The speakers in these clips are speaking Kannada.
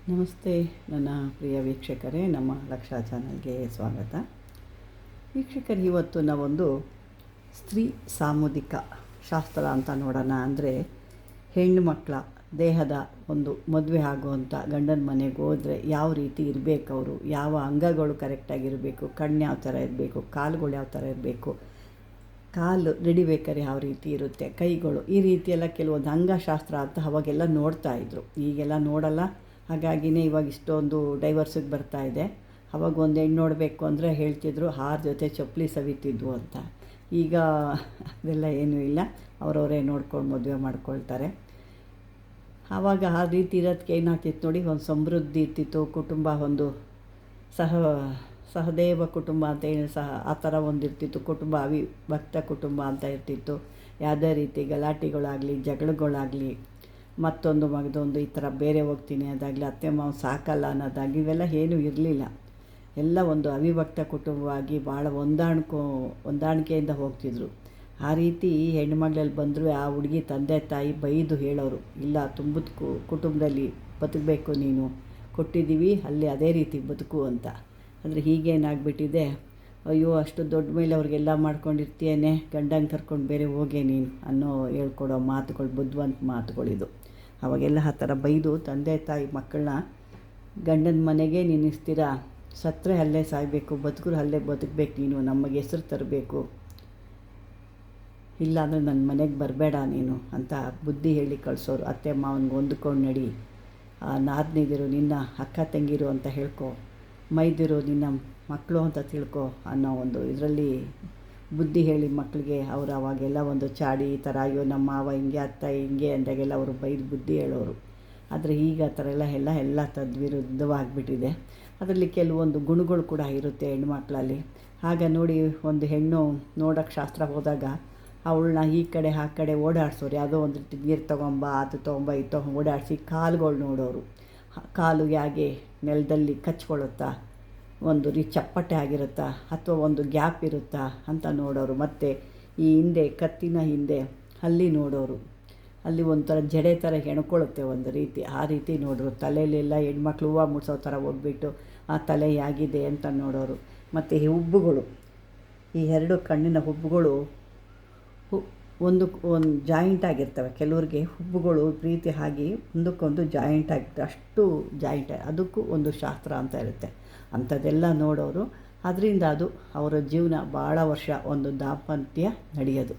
ನಮಸ್ತೆ ನನ್ನ ಪ್ರಿಯ ವೀಕ್ಷಕರೇ, ನಮ್ಮ ಲಕ್ಷ ಚಾನಲ್ಗೆ ಸ್ವಾಗತ. ವೀಕ್ಷಕರು, ಇವತ್ತು ನಾವೊಂದು ಸ್ತ್ರೀ ಸಾಮೂಹಿಕ ಶಾಸ್ತ್ರ ಅಂತ ನೋಡೋಣ. ಅಂದರೆ ಹೆಣ್ಣು ಮಕ್ಕಳ ದೇಹದ ಒಂದು ಮದುವೆ ಆಗುವಂಥ ಗಂಡನ ಮನೆಗೆ ಹೋದರೆ ಯಾವ ರೀತಿ ಇರಬೇಕು, ಅವರು ಯಾವ ಅಂಗಗಳು ಕರೆಕ್ಟಾಗಿರಬೇಕು, ಕಣ್ಣು ಯಾವ ಥರ ಇರಬೇಕು, ಕಾಲುಗಳು ಯಾವ ಥರ ಇರಬೇಕು, ಕಾಲು ನಡಿಬೇಕಾದ್ರೆ ಯಾವ ರೀತಿ ಇರುತ್ತೆ, ಕೈಗಳು, ಈ ರೀತಿಯೆಲ್ಲ ಕೆಲವೊಂದು ಅಂಗಶಾಸ್ತ್ರ ಅಂತ ಅವಾಗೆಲ್ಲ ನೋಡ್ತಾಯಿದ್ರು. ಈಗೆಲ್ಲ ನೋಡಲ್ಲ. ಹಾಗಾಗಿನೇ ಇವಾಗ ಇಷ್ಟೊಂದು ಡೈವರ್ಸಿಗೆ ಬರ್ತಾಯಿದೆ. ಅವಾಗ ಒಂದು ಹೆಣ್ಣು ನೋಡಬೇಕು ಅಂದರೆ ಹೇಳ್ತಿದ್ರು 6 ಜೊತೆ ಚಪ್ಪಲಿ ಸವಿತಿದ್ವು ಅಂತ. ಈಗ ಅದೆಲ್ಲ ಏನೂ ಇಲ್ಲ, ಅವರವರೇ ನೋಡ್ಕೊಂಡು ಮದುವೆ ಮಾಡ್ಕೊಳ್ತಾರೆ. ಆವಾಗ ಆ ರೀತಿ ಇರೋದಕ್ಕೆ ಏನಾಗ್ತಿತ್ತು ನೋಡಿ, ಒಂದು ಸಮೃದ್ಧಿ ಇರ್ತಿತ್ತು, ಕುಟುಂಬ ಒಂದು ಸಹದೇವ ಕುಟುಂಬ ಅಂತ ಹೇಳಿ ಆ ಥರ ಒಂದು ಇರ್ತಿತ್ತು. ಕುಟುಂಬ ಅವಿಭಕ್ತ ಕುಟುಂಬ ಅಂತ ಇರ್ತಿತ್ತು. ಯಾವುದೇ ರೀತಿ ಗಲಾಟೆಗಳಾಗಲಿ, ಜಗಳಗಳಾಗಲಿ, ಮತ್ತೊಂದು ಮಗದೊಂದು ಈ ಥರ ಬೇರೆ ಹೋಗ್ತೀನಿ ಅದಾಗಲಿ, ಅತ್ತೆ ಮಾವ ಸಾಕಲ್ಲ ಅನ್ನೋದಾಗಲಿ, ಇವೆಲ್ಲ ಏನೂ ಇರಲಿಲ್ಲ. ಎಲ್ಲ ಒಂದು ಅವಿಭಕ್ತ ಕುಟುಂಬವಾಗಿ ಭಾಳ ಹೊಂದಾಣಿಕೆಯಿಂದ ಹೋಗ್ತಿದ್ರು. ಆ ರೀತಿ ಹೆಣ್ಣುಮಗಳಲ್ಲಿ ಬಂದರೂ ಆ ಹುಡುಗಿ ತಂದೆ ತಾಯಿ ಬೈದು ಹೇಳೋರು, ಇಲ್ಲ ತುಂಬದ ಕುಟುಂಬದಲ್ಲಿ ಬದುಕಬೇಕು, ನೀನು ಕೊಟ್ಟಿದ್ದೀವಿ ಅಲ್ಲಿ ಅದೇ ರೀತಿ ಬದುಕು ಅಂತ. ಅಂದರೆ ಹೀಗೇನಾಗ್ಬಿಟ್ಟಿದೆ, ಅಯ್ಯೋ ಅಷ್ಟು ದೊಡ್ಡ ಮೇಲೆ ಅವ್ರಿಗೆಲ್ಲ ಮಾಡ್ಕೊಂಡಿರ್ತೀಯೇನೆ, ಗಂಡಂಗೆ ಕರ್ಕೊಂಡು ಬೇರೆ ಹೋಗೇ ನೀನು ಅನ್ನೋ ಹೇಳ್ಕೊಡೋ ಮಾತುಗಳು, ಬುದ್ಧಿವಂತ ಮಾತುಗಳಿದು. ಅವಾಗೆಲ್ಲ ಆ ಥರ ಬೈದು ತಂದೆ ತಾಯಿ ಮಕ್ಕಳನ್ನ ಗಂಡನ ಮನೆಗೆ ನಿಲ್ಲಿಸ್ತೀರಾ, ಸತ್ತರೆ ಅಲ್ಲೇ ಸಾಯಬೇಕು, ಬದುಕರು ಅಲ್ಲೇ ಬದುಕಬೇಕು, ನೀನು ನಮಗೆ ಹೆಸರು ತರಬೇಕು, ಇಲ್ಲಾಂದರೆ ನನ್ನ ಮನೆಗೆ ಬರಬೇಡ ನೀನು ಅಂತ ಬುದ್ಧಿ ಹೇಳಿ ಕಳಿಸೋರು. ಅತ್ತೆ ಮಾವನಿಗೆ ಹೊಂದ್ಕೊಂಡು ನಡಿ, ನಾದ್ನಿದಿರು ನಿನ್ನ ಅಕ್ಕ ತಂಗಿರು ಅಂತ ಹೇಳ್ಕೊ, ಮೈದಿರು ನಿನ್ನ ಮಕ್ಕಳು ಅಂತ ತಿಳ್ಕೊ ಅನ್ನೋ ಒಂದು ಇದರಲ್ಲಿ ಬುದ್ಧಿ ಹೇಳಿ ಮಕ್ಕಳಿಗೆ ಅವರು ಅವಾಗೆಲ್ಲ ಒಂದು ಚಾಡಿ ಈ ಥರ, ಅಯ್ಯೋ ನಮ್ಮ ಮಾವ ಹಿಂಗೆ, ಅತ್ತ ಹಿಂಗೆ ಅಂದಾಗೆಲ್ಲ ಅವರು ಬೈದು ಬುದ್ಧಿ ಹೇಳೋರು. ಆದರೆ ಈಗ ಆ ಥರ ಎಲ್ಲ ತದ್ವಿರುದ್ಧವಾಗಿಬಿಟ್ಟಿದೆ. ಅದರಲ್ಲಿ ಕೆಲವೊಂದು ಗುಣಗಳು ಕೂಡ ಇರುತ್ತೆ ಹೆಣ್ಮಕ್ಳಲ್ಲಿ. ಆಗ ನೋಡಿ, ಒಂದು ಹೆಣ್ಣು ನೋಡೋಕ್ಕೆ ಶಾಸ್ತ್ರ ಹೋದಾಗ ಅವಳನ್ನ ಈ ಕಡೆ ಆ ಕಡೆ ಓಡಾಡ್ಸೋರು. ಯಾವುದೋ ಒಂದು ರೀತಿ ನೀರು ತೊಗೊಂಬ, ಅದು ತೊಗೊಂಬ, ಇದು ಓಡಾಡಿಸಿ ಕಾಲುಗಳು ನೋಡೋರು. ಕಾಲು ಹೇಗೆ ನೆಲದಲ್ಲಿ ಕಚ್ಕೊಳ್ಳುತ್ತಾ, ಒಂದು ಚಪ್ಪಟೆ ಆಗಿರುತ್ತಾ, ಅಥವಾ ಒಂದು ಗ್ಯಾಪ್ ಇರುತ್ತಾ ಅಂತ ನೋಡೋರು. ಮತ್ತು ಈ ಹಿಂದೆ ಕತ್ತಿನ ಹಿಂದೆ ಅಲ್ಲಿ ನೋಡೋರು, ಅಲ್ಲಿ ಒಂಥರ ಜಡೆ ಥರ ಹೆಣ್ಕೊಳ್ಳುತ್ತೆ ಒಂದು ರೀತಿ, ಆ ರೀತಿ ನೋಡೋರು. ತಲೆಯಲ್ಲೆಲ್ಲ ಹೆಣ್ಮಕ್ಳು ಹೂವು ಮುಡ್ಸೋ ಥರ ಹೋಗ್ಬಿಟ್ಟು ಆ ತಲೆ ಹೇಗಿದೆ ಅಂತ ನೋಡೋರು. ಮತ್ತು ಈ ಹುಬ್ಬುಗಳು, ಈ 2 ಕಣ್ಣಿನ ಹುಬ್ಬುಗಳು ಒಂದು ಜಾಯಿಂಟ್ ಆಗಿರ್ತವೆ. ಕೆಲವ್ರಿಗೆ ಹುಬ್ಬುಗಳು ಪ್ರೀತಿ ಆಗಿ ಒಂದಕ್ಕೊಂದು ಜಾಯಿಂಟ್ ಆಗಿರ್ತವೆ, ಅಷ್ಟು ಜಾಯಿಂಟ್, ಅದಕ್ಕೂ ಒಂದು ಶಾಸ್ತ್ರ ಅಂತ ಇರುತ್ತೆ. ಅಂಥದ್ದೆಲ್ಲ ನೋಡೋರು. ಅದರಿಂದ ಅದು ಅವರ ಜೀವನ ಭಾಳ ವರ್ಷ ಒಂದು ದಾಂಪತ್ಯ ನಡೆಯೋದು.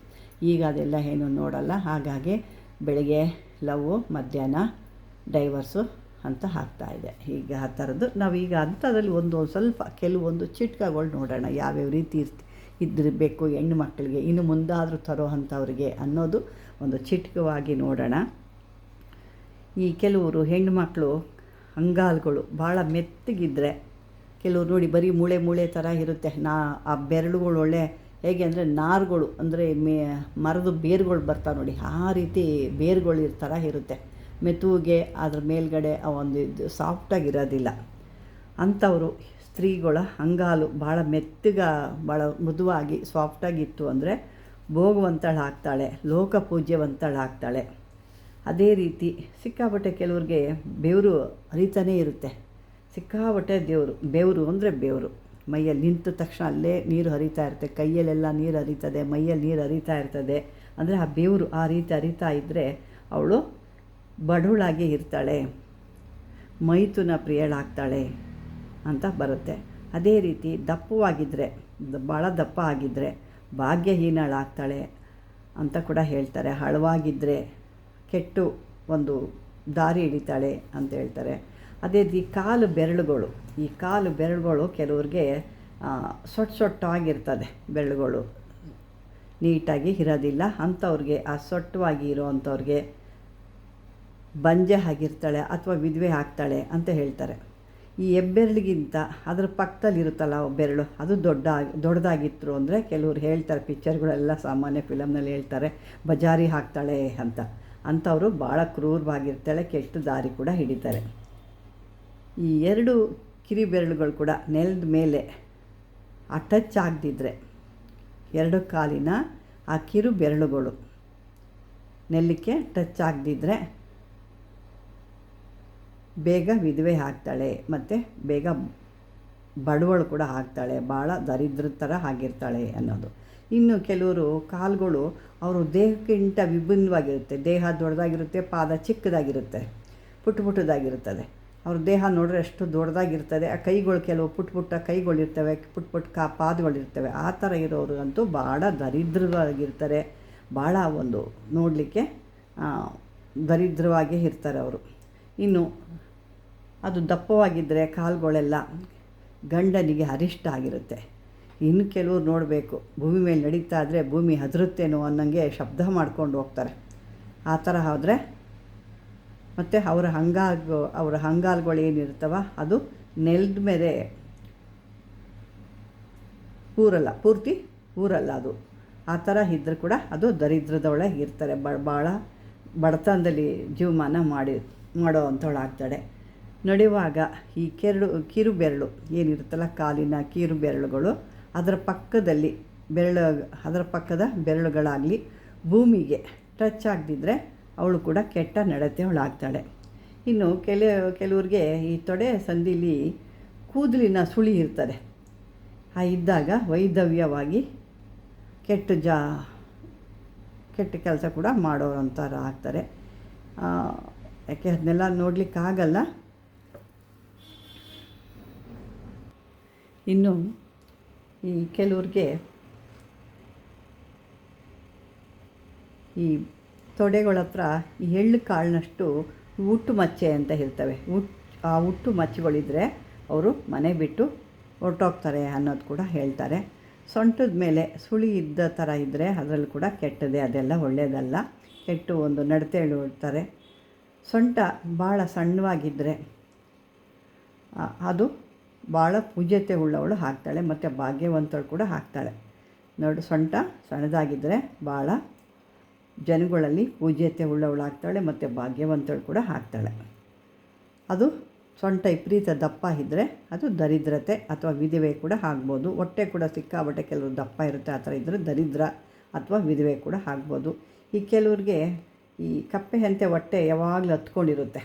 ಈಗ ಅದೆಲ್ಲ ಏನೂ ನೋಡಲ್ಲ. ಹಾಗಾಗಿ ಬೆಳಗ್ಗೆ ಲವ್ವು, ಮಧ್ಯಾಹ್ನ ಡೈವರ್ಸು ಅಂತ ಆಗ್ತಾಯಿದೆ. ಈಗ ಆ ಥರದ್ದು ನಾವೀಗ ಅಂಥದ್ರಲ್ಲಿ ಒಂದು ಸ್ವಲ್ಪ ಕೆಲವೊಂದು ಚಿಟ್ಕಗಳು ನೋಡೋಣ, ಯಾವ್ಯಾವ ರೀತಿ ಇದ್ದಿರಬೇಕು ಹೆಣ್ಣು ಮಕ್ಕಳಿಗೆ, ಇನ್ನು ಮುಂದಾದರೂ ತರೋ ಅಂಥವ್ರಿಗೆ ಅನ್ನೋದು ಒಂದು ಚಿಟ್ಕವಾಗಿ ನೋಡೋಣ. ಈ ಕೆಲವರು ಹೆಣ್ಣುಮಕ್ಕಳು ಅಂಗಾಲುಗಳು ಭಾಳ ಮೆತ್ತಗಿದ್ದರೆ, ಕೆಲವರು ನೋಡಿ ಬರೀ ಮೂಳೆ ಥರ ಇರುತ್ತೆ. ಆ ಬೆರಳುಗಳು ಒಳ್ಳೆ ಹೇಗೆ ಅಂದರೆ ನಾರುಗಳು, ಅಂದರೆ ಮರದ ಬೇರುಗಳು ಬರ್ತಾವೆ ನೋಡಿ, ಆ ರೀತಿ ಬೇರುಗಳು ಥರ ಇರುತ್ತೆ. ಮೆತ್ತುಗೆ ಅದ್ರ ಮೇಲ್ಗಡೆ ಒಂದು ಇದು ಸಾಫ್ಟಾಗಿರೋದಿಲ್ಲ. ಅಂಥವರು ಸ್ತ್ರೀಗಳ ಅಂಗಾಲು ಭಾಳ ಭಾಳ ಮೃದುವಾಗಿ ಸಾಫ್ಟಾಗಿತ್ತು ಅಂದರೆ ಭೋಗವಂತಳಾಗ್ತಾಳೆ, ಲೋಕಪೂಜ್ಯವಂತಳಾಗ್ತಾಳೆ. ಅದೇ ರೀತಿ ಸಿಕ್ಕಾಪಟ್ಟೆ ಕೆಲವ್ರಿಗೆ ಬೆವರು ಹರಿತಾನೇ ಇರುತ್ತೆ. ಸಿಕ್ಕಾಪಟ್ಟೆ ಬೆವರು ಅಂದರೆ ಬೆವರು ಮೈಯಲ್ಲಿ ನಿಂತ ತಕ್ಷಣ ಅಲ್ಲೇ ನೀರು ಹರಿತಾ ಇರುತ್ತೆ, ಕೈಯಲ್ಲೆಲ್ಲ ನೀರು ಹರಿತದೆ, ಮೈಯಲ್ಲಿ ನೀರು ಹರಿತಾ ಇರ್ತದೆ. ಅಂದರೆ ಆ ಬೆವರು ಆ ರೀತಿ ಹರಿತಾ ಇದ್ದರೆ ಅವಳು ಬಡವಳಾಗಿ ಇರ್ತಾಳೆ, ಮೈಥುನ ಪ್ರಿಯಳಾಗ್ತಾಳೆ ಅಂತ ಬರುತ್ತೆ. ಅದೇ ರೀತಿ ದಪ್ಪವಾಗಿದ್ದರೆ, ಭಾಳ ದಪ್ಪ ಆಗಿದ್ದರೆ ಭಾಗ್ಯಹೀನಳಾಗ್ತಾಳೆ ಅಂತ ಕೂಡ ಹೇಳ್ತಾರೆ. ಹಳವಾಗಿದ್ದರೆ ಕೆಟ್ಟು ಒಂದು ದಾರಿ ಹಿಡಿತಾಳೆ ಅಂತ ಹೇಳ್ತಾರೆ. ಅದೇ ರೀತಿ ಕಾಲು ಬೆರಳುಗಳು ಕೆಲವ್ರಿಗೆ ಸೊಟ್ಟಾಗಿರ್ತದೆ, ಬೆರಳುಗಳು ನೀಟಾಗಿ ಇರೋದಿಲ್ಲ. ಅಂಥವ್ರಿಗೆ ಆ ಸೊಟ್ಟವಾಗಿ ಇರೋವಂಥವ್ರಿಗೆ ಬಂಜೆ ಆಗಿರ್ತಾಳೆ ಅಥವಾ ವಿಧವೆ ಆಗ್ತಾಳೆ ಅಂತ ಹೇಳ್ತಾರೆ. ಈ ಹೆಬ್ಬೆರಳಿಗಿಂತ ಅದರ ಪಕ್ಕದಲ್ಲಿರುತ್ತಲ್ಲ ಬೆರಳು, ಅದು ದೊಡ್ಡದಾಗಿತ್ತು ಅಂದರೆ ಕೆಲವ್ರು ಹೇಳ್ತಾರೆ, ಪಿಕ್ಚರ್ಗಳೆಲ್ಲ ಸಾಮಾನ್ಯ ಫಿಲಮ್ನಲ್ಲಿ ಹೇಳ್ತಾರೆ, ಬಜಾರಿ ಹಾಕ್ತಾಳೆ ಅಂತ. ಅಂಥವರು ಭಾಳ ಕ್ರೂರವಾಗಿರ್ತಾಳೆ, ಕೆಟ್ಟ ದಾರಿ ಕೂಡ ಹಿಡಿತಾರೆ. ಈ 2 ಕಿರಿ ಬೆರಳುಗಳು ಕೂಡ ನೆಲದ ಮೇಲೆ ಆ ಟಚ್ ಆಗದಿದ್ದರೆ, 2 ಕಾಲಿನ ಆ ಕಿರು ಬೆರಳುಗಳು ನೆಲಕ್ಕೆ ಟಚ್ ಆಗದಿದ್ದರೆ ಬೇಗ ವಿಧವೆ ಆಗ್ತಾಳೆ ಮತ್ತು ಬೇಗ ಬಡವಳು ಕೂಡ ಆಗ್ತಾಳೆ, ಭಾಳ ದರಿದ್ರ ಥರ ಆಗಿರ್ತಾಳೆ ಅನ್ನೋದು. ಇನ್ನು ಕೆಲವರು ಕಾಲುಗಳು ಅವರು ದೇಹಕ್ಕಿಂತ ವಿಭಿನ್ನವಾಗಿರುತ್ತೆ. ದೇಹ ದೊಡ್ಡದಾಗಿರುತ್ತೆ, ಪಾದ ಚಿಕ್ಕದಾಗಿರುತ್ತೆ, ಪುಟ್ಟದಾಗಿರುತ್ತದೆ. ಅವ್ರ ದೇಹ ನೋಡಿದ್ರೆ ಎಷ್ಟು ದೊಡ್ಡದಾಗಿರ್ತದೆ. ಆ ಕೈಗಳು ಕೆಲವು ಪುಟ್ಟ ಕೈಗಳಿರ್ತವೆ, ಪುಟ್ಟ ಪಾದಗಳಿರ್ತವೆ. ಆ ಥರ ಇರೋರು ಅಂತೂ ಭಾಳ ದರಿದ್ರವಾಗಿರ್ತಾರೆ. ಭಾಳ ಒಂದು ನೋಡಲಿಕ್ಕೆ ದರಿದ್ರವಾಗೇ ಇರ್ತಾರೆ ಅವರು. ಇನ್ನು ಅದು ದಪ್ಪವಾಗಿದ್ದರೆ ಕಾಲುಗಳೆಲ್ಲ ಗಂಡನಿಗೆ ಅರಿಷ್ಟ ಆಗಿರುತ್ತೆ. ಇನ್ನು ಕೆಲವ್ರು ನೋಡಬೇಕು, ಭೂಮಿ ಮೇಲೆ ನಡೀತಾ ಇದ್ದರೆ ಭೂಮಿ ಹದರುತ್ತೇನೋ ಅನ್ನಂಗೆ ಶಬ್ದ ಮಾಡ್ಕೊಂಡು ಹೋಗ್ತಾರೆ. ಆ ಥರ ಹೋದರೆ ಮತ್ತು ಅವರ ಅಂಗಾಲುಗಳು ಏನಿರ್ತವೆ ಅದು ನೆಲದ ಮೇಲೆ ಪೂರ್ತಿ ಊರಲ್ಲ ಅದು. ಆ ಥರ ಇದ್ದರೂ ಕೂಡ ಅದು ದರಿದ್ರದೊಳಗೆ ಇರ್ತಾರೆ. ಭಾಳ ಬಡತನದಲ್ಲಿ ಜೀವಮಾನ ಮಾಡೋ ಅಂಥವಳಾಗ್ತಾಳೆ. ನಡೆಯುವಾಗ ಈ ಕಿರು ಬೆರಳು ಏನಿರುತ್ತಲ್ಲ, ಕಾಲಿನ ಕಿರು ಬೆರಳುಗಳು ಅದರ ಪಕ್ಕದ ಬೆರಳುಗಳಾಗಲಿ ಭೂಮಿಗೆ ಟಚ್ ಆಗದಿದ್ದರೆ ಅವಳು ಕೂಡ ಕೆಟ್ಟ ನಡತೆಯವಳಾಗ್ತಾಳೆ. ಇನ್ನು ಕೆಲವ್ರಿಗೆ ಈ ತೊಡೆ ಸಂದಿಲಿ ಕೂದಲಿನ ಸುಳಿ ಇರ್ತದೆ. ಇದ್ದಾಗ ವೈಧವ್ಯವಾಗಿ ಕೆಟ್ಟ ಕೆಲಸ ಕೂಡ ಮಾಡೋರಂಥವ್ರು ಆಗ್ತಾರೆ. ಯಾಕೆ ಅದನ್ನೆಲ್ಲ ನೋಡಲಿಕ್ಕಾಗಲ್ಲ. ಇನ್ನು ಈ ಕೆಲವ್ರಿಗೆ ಈ ತೊಡೆಗಳ ಹತ್ರ ಈ ಎಳ್ಳು ಕಾಳಿನಷ್ಟು ಹುಟ್ಟು ಮಚ್ಚೆ ಅಂತ ಇರ್ತವೆ. ಆ ಹುಟ್ಟು ಮಚ್ಚೆಗಳಿದ್ದರೆ ಅವರು ಮನೆ ಬಿಟ್ಟು ಹೊರಟೋಗ್ತಾರೆ ಅನ್ನೋದು ಕೂಡ ಹೇಳ್ತಾರೆ. ಸೊಂಟದ ಮೇಲೆ ಸುಳಿ ಇದ್ದ ಥರ ಇದ್ದರೆ ಅದರಲ್ಲಿ ಕೂಡ ಕೆಟ್ಟದೆ, ಅದೆಲ್ಲ ಒಳ್ಳೆಯದಲ್ಲ, ಕೆಟ್ಟು ಒಂದು ನಡತೆ ಹೇಳ್ತಾರೆ. ಸೊಂಟ ಭಾಳ ಸಣ್ಣವಾಗಿದ್ದರೆ ಅದು ಭಾಳ ಪೂಜ್ಯತೆ ಉಳ್ಳವಳು ಆಗ್ತಾಳೆ ಮತ್ತು ಭಾಗ್ಯವಂತಳು ಕೂಡ ಆಗ್ತಾಳೆ. ಸೊಂಟ ಸಣ್ಣದಾಗಿದ್ದರೆ ಭಾಳ ಜನಗಳಲ್ಲಿ ಪೂಜ್ಯತೆ ಉಳ್ಳವಳಾಗ್ತಾಳೆ ಮತ್ತು ಭಾಗ್ಯವಂತಳು ಕೂಡ ಆಗ್ತಾಳೆ. ಅದು ಸೊಂಟ ವಿಪರೀತ ದಪ್ಪ ಇದ್ದರೆ ಅದು ದರಿದ್ರತೆ ಅಥವಾ ವಿಧವೆ ಕೂಡ ಆಗ್ಬೋದು. ಹೊಟ್ಟೆ ಕೂಡ ಸಿಕ್ಕಾಬಟ್ಟೆ ಕೆಲವರು ದಪ್ಪ ಇರುತ್ತೆ, ಆ ಥರ ಇದ್ದರೆ ದರಿದ್ರ ಅಥವಾ ವಿಧವೆ ಕೂಡ ಆಗ್ಬೋದು. ಈ ಕೆಲವ್ರಿಗೆ ಈ ಕಪ್ಪೆ ಅಂತೆ ಹೊಟ್ಟೆ ಯಾವಾಗಲೂ ಹತ್ಕೊಂಡಿರುತ್ತೆ.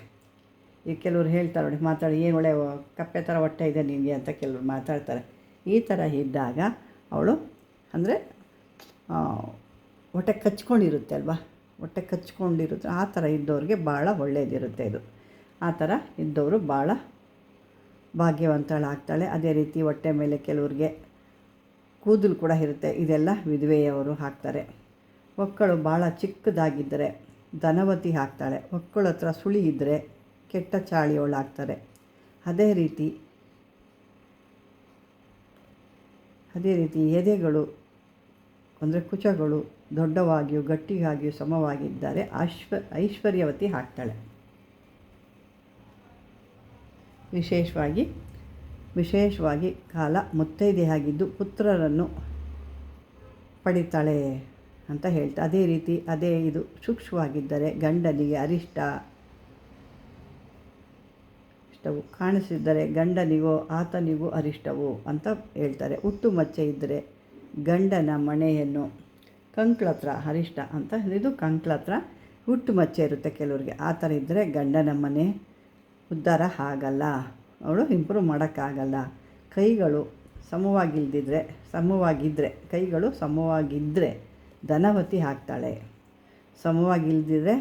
ಈ ಕೆಲವ್ರು ಹೇಳ್ತಾರೆ ನೋಡಿ, ಏನು ಒಳ್ಳೆ ಕಪ್ಪೆ ಥರ ಹೊಟ್ಟೆ ಇದೆ ನಿನಗೆ ಅಂತ ಕೆಲವ್ರು ಮಾತಾಡ್ತಾರೆ. ಈ ಥರ ಇದ್ದಾಗ ಅವಳು ಅಂದರೆ ಹೊಟ್ಟೆ ಕಚ್ಕೊಂಡಿರುತ್ತೆ ಅಲ್ವಾ, ಹೊಟ್ಟೆ ಕಚ್ಕೊಂಡಿರುತ್ತೆ. ಆ ಥರ ಇದ್ದವ್ರಿಗೆ ಭಾಳ ಒಳ್ಳೆಯದಿರುತ್ತೆ ಇದು. ಆ ಥರ ಇದ್ದವರು ಭಾಳ ಭಾಗ್ಯವಂತಳಾಗ್ತಾಳೆ. ಅದೇ ರೀತಿ ಹೊಟ್ಟೆ ಮೇಲೆ ಕೆಲವ್ರಿಗೆ ಕೂದಲು ಕೂಡ ಇರುತ್ತೆ, ಇದೆಲ್ಲ ವಿಧವೆಯವರು ಹಾಕ್ತಾರೆ. ಒಕ್ಕಳು ಭಾಳ ಚಿಕ್ಕದಾಗಿದ್ದರೆ ಧನವತಿ ಆಗ್ತಾಳೆ. ಒಕ್ಕಳ ಹತ್ರ ಸುಳಿ ಇದ್ದರೆ ಕೆಟ್ಟ ಚಾಳಿಯವಳಾಗ್ತಾರೆ. ಅದೇ ರೀತಿ ಎದೆಗಳು ಅಂದರೆ ಕುಚಗಳು ದೊಡ್ಡವಾಗಿಯೂ ಗಟ್ಟಿಯಾಗಿಯೂ ಸಮವಾಗಿದ್ದರೆ ಐಶ್ವರ್ಯವತಿ ಆಗ್ತಾಳೆ. ವಿಶೇಷವಾಗಿ ಕಾಲ ಮುತ್ತೈದೆಯಾಗಿದ್ದು ಪುತ್ರರನ್ನು ಪಡಿತಾಳೆ ಅಂತ ಹೇಳ್ತಾರೆ. ಅದೇ ರೀತಿ ಇದು ಸೂಕ್ಷ್ಮವಾಗಿದ್ದರೆ ಗಂಡನಿಗೆ ಅರಿಷ್ಟವು ಕಾಣಿಸಿದ್ದರೆ ಗಂಡನಿಗೋ ಆತನಿಗೂ ಅರಿಷ್ಟವು ಅಂತ ಹೇಳ್ತಾರೆ. ಹುಟ್ಟು ಮಚ್ಚೆ ಇದ್ದರೆ ಗಂಡನ ಮನೆಯನ್ನು ಕಂಕ್ಳತ್ರ ಅರಿಷ್ಟ ಅಂತ, ಇದು ಕಂಕ್ಳತ್ರ ಹುಟ್ಟು ಮಚ್ಚೆ ಇರುತ್ತೆ ಕೆಲವ್ರಿಗೆ. ಆ ಥರ ಇದ್ದರೆ ಗಂಡನ ಮನೆ ಉದ್ಧಾರ ಆಗಲ್ಲ, ಅವಳು ಇಂಪ್ರೂವ್ ಮಾಡೋಕ್ಕಾಗಲ್ಲ. ಕೈಗಳು ಸಮವಾಗಿದ್ದರೆ ಧನವತಿ ಆಗ್ತಾಳೆ. ಸಮವಾಗಿಲ್ದಿದ್ರೆ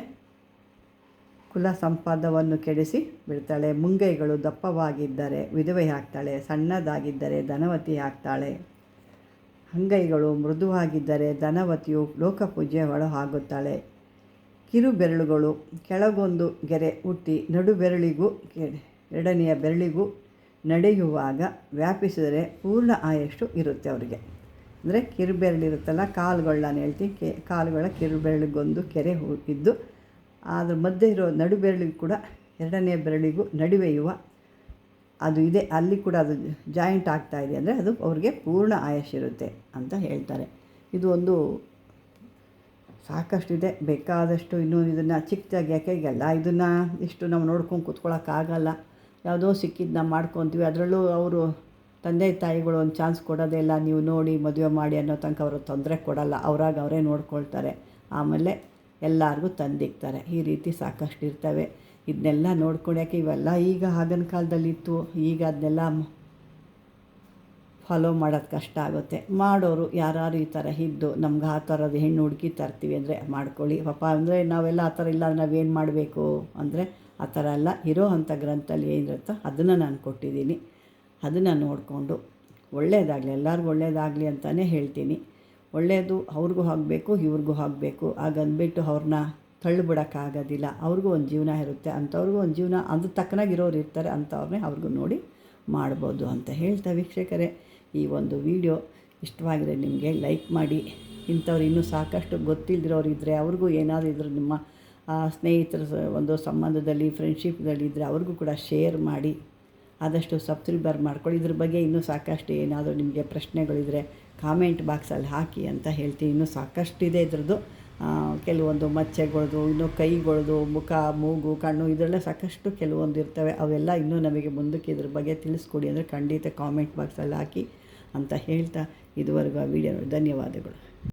ಕುಲ ಸಂಪಾದವನ್ನು ಕೆಡಿಸಿ ಬಿಡ್ತಾಳೆ. ಮುಂಗೈಗಳು ದಪ್ಪವಾಗಿದ್ದರೆ ವಿಧವೆ ಆಗ್ತಾಳೆ. ಸಣ್ಣದಾಗಿದ್ದರೆ ಧನವತಿ ಆಗ್ತಾಳೆ. ಅಂಗೈಗಳು ಮೃದುವಾಗಿದ್ದರೆ ಧನವತಿಯು ಲೋಕಪೂಜ್ಯವಳು ಆಗುತ್ತಾಳೆ. ಕಿರು ಬೆರಳುಗಳು ಕೆಳಗೊಂದು ಗೆರೆ ಹುಟ್ಟಿ ನಡುಬೆರಳಿಗೂ ಎರಡನೆಯ ಬೆರಳಿಗೂ ನಡೆಯುವಾಗ ವ್ಯಾಪಿಸಿದರೆ ಪೂರ್ಣ ಆಯಸ್ಸು ಇರುತ್ತೆ ಅವರಿಗೆ. ಅಂದರೆ ಕಿರುಬೆರಳಿರುತ್ತಲ್ಲ, ಕಾಲುಗಳು ನಾನು ಹೇಳ್ತೀನಿ, ಕಾಲುಗಳ ಕಿರುಬೆರಳಿಗೊಂದು ಕೆರೆ ಇದ್ದು ಅದ್ರ ಮಧ್ಯೆ ಇರೋ ನಡುಬೆರಳಿಗೂ ಕೂಡ ಎರಡನೆಯ ಬೆರಳಿಗೂ ನಡುವೆಯುವ ಅದು ಇದೆ, ಅಲ್ಲಿ ಕೂಡ ಅದು ಜಾಯಿಂಟ್ ಆಗ್ತಾಯಿದೆ ಅಂದರೆ ಅದು ಅವ್ರಿಗೆ ಪೂರ್ಣ ಆಯಸ್ಸಿರುತ್ತೆ ಅಂತ ಹೇಳ್ತಾರೆ. ಇದು ಒಂದು ಸಾಕಷ್ಟಿದೆ, ಬೇಕಾದಷ್ಟು. ಇನ್ನೂ ಇದನ್ನು ಚಿಕ್ಕದಾಗಿ ಯಾಕೆಗಲ್ಲ, ಇದನ್ನು ಇಷ್ಟು ನಾವು ನೋಡ್ಕೊಂಡು ಕೂತ್ಕೊಳ್ಳೋಕ್ಕಾಗಲ್ಲ. ಯಾವುದೋ ಸಿಕ್ಕಿದ್ದು ನಾವು ಮಾಡ್ಕೊತೀವಿ. ಅದರಲ್ಲೂ ಅವರು ತಂದೆ ತಾಯಿಗಳು ಒಂದು ಚಾನ್ಸ್ ಕೊಡೋದೇ ಇಲ್ಲ, ನೀವು ನೋಡಿ ಮದುವೆ ಮಾಡಿ ಅನ್ನೋ ತನಕ ಅವರು ತೊಂದರೆ ಕೊಡೋಲ್ಲ. ಅವರೇ ನೋಡ್ಕೊಳ್ತಾರೆ. ಆಮೇಲೆ ಎಲ್ಲರಿಗೂ ತಂದಿಕ್ತಾರೆ. ಈ ರೀತಿ ಸಾಕಷ್ಟು ಇರ್ತವೆ. ಇದನ್ನೆಲ್ಲ ನೋಡ್ಕೊಂಡು, ಯಾಕೆ ಇವೆಲ್ಲ ಈಗ ಆಗಿನ ಕಾಲದಲ್ಲಿತ್ತು, ಈಗ ಅದನ್ನೆಲ್ಲ ಫಾಲೋ ಮಾಡೋದು ಕಷ್ಟ ಆಗುತ್ತೆ. ಮಾಡೋರು ಯಾರು ಈ ಥರ ಇದ್ದು ನಮ್ಗೆ ಆ ಥರದ ಹೆಣ್ಣು ಹುಡುಕಿ ತರ್ತೀವಿ ಅಂದರೆ ಮಾಡ್ಕೊಳ್ಳಿ ಪಾಪ. ಅಂದರೆ ನಾವೆಲ್ಲ ಆ ಥರ ಇಲ್ಲ, ನಾವೇನು ಮಾಡಬೇಕು ಅಂದರೆ ಆ ಥರ ಎಲ್ಲ ಇರೋ ಅಂಥ ಗ್ರಂಥಲ್ಲಿ ಏನಿರುತ್ತೋ ಅದನ್ನು ನಾನು ಕೊಟ್ಟಿದ್ದೀನಿ. ಅದನ್ನು ನೋಡಿಕೊಂಡು ಒಳ್ಳೆಯದಾಗಲಿ, ಎಲ್ಲರಿಗೂ ಒಳ್ಳೆಯದಾಗಲಿ ಅಂತಲೇ ಹೇಳ್ತೀನಿ. ಒಳ್ಳೆಯದು ಅವ್ರಿಗೂ ಆಗಬೇಕು, ಇವ್ರಿಗೂ ಆಗಬೇಕು. ಹಾಗಂದ್ಬಿಟ್ಟು ಅವ್ರನ್ನ ತಳ್ಳಿಬಿಡೋಕ್ಕಾಗೋದಿಲ್ಲ. ಅವ್ರಿಗೂ ಒಂದು ಜೀವನ ಇರುತ್ತೆ, ಅಂಥವ್ರಿಗೂ ಒಂದು ಜೀವನ ಅದು ತಕ್ಕನಾಗಿರೋರು ಇರ್ತಾರೆ, ಅಂಥವ್ರನ್ನೇ ಅವ್ರಿಗೂ ನೋಡಿ ಮಾಡ್ಬೋದು ಅಂತ ಹೇಳ್ತಾ, ವೀಕ್ಷಕರೇ ಈ ಒಂದು ವಿಡಿಯೋ ಇಷ್ಟವಾಗಿದೆ ನಿಮಗೆ ಲೈಕ್ ಮಾಡಿ. ಇಂಥವ್ರು ಇನ್ನೂ ಸಾಕಷ್ಟು ಗೊತ್ತಿಲ್ಲದಿರೋರು ಇದ್ದರೆ ಅವ್ರಿಗೂ ಏನಾದರೂ ಇದ್ದರೆ ನಿಮ್ಮ ಸ್ನೇಹಿತರ ಒಂದು ಸಂಬಂಧದಲ್ಲಿ ಫ್ರೆಂಡ್ಶಿಪ್ದಲ್ಲಿ ಇದ್ದರೆ ಅವ್ರಿಗೂ ಕೂಡ ಶೇರ್ ಮಾಡಿ. ಆದಷ್ಟು ಸಬ್ಸ್ಕ್ರೈಬರ್ ಮಾಡ್ಕೊಳ್ಳಿ. ಇದ್ರ ಬಗ್ಗೆ ಇನ್ನೂ ಸಾಕಷ್ಟು ಏನಾದರೂ ನಿಮಗೆ ಪ್ರಶ್ನೆಗಳಿದ್ದರೆ ಕಾಮೆಂಟ್ ಬಾಕ್ಸಲ್ಲಿ ಹಾಕಿ ಅಂತ ಹೇಳ್ತೀನಿ. ಇನ್ನೂ ಸಾಕಷ್ಟಿದೆ ಇದ್ರದ್ದು, ಕೆಲವೊಂದು ಮಚ್ಚೆಗಳದು, ಇನ್ನೂ ಕೈಗಳದು, ಮುಖ, ಮೂಗು, ಕಣ್ಣು ಇದೆಲ್ಲ ಸಾಕಷ್ಟು ಕೆಲವೊಂದು ಇರ್ತವೆ. ಅವೆಲ್ಲ ಇನ್ನೂ ನಮಗೆ ಮುಂದಕ್ಕೆ ಇದ್ರ ಬಗ್ಗೆ ತಿಳಿಸ್ಕೊಡಿ ಅಂದರೆ ಖಂಡಿತ ಕಾಮೆಂಟ್ ಬಾಕ್ಸಲ್ಲಿ ಹಾಕಿ ಅಂತ ಹೇಳ್ತಾ, ಇದುವರೆಗೂ ಆ ವಿಡಿಯೋ ಧನ್ಯವಾದಗಳು.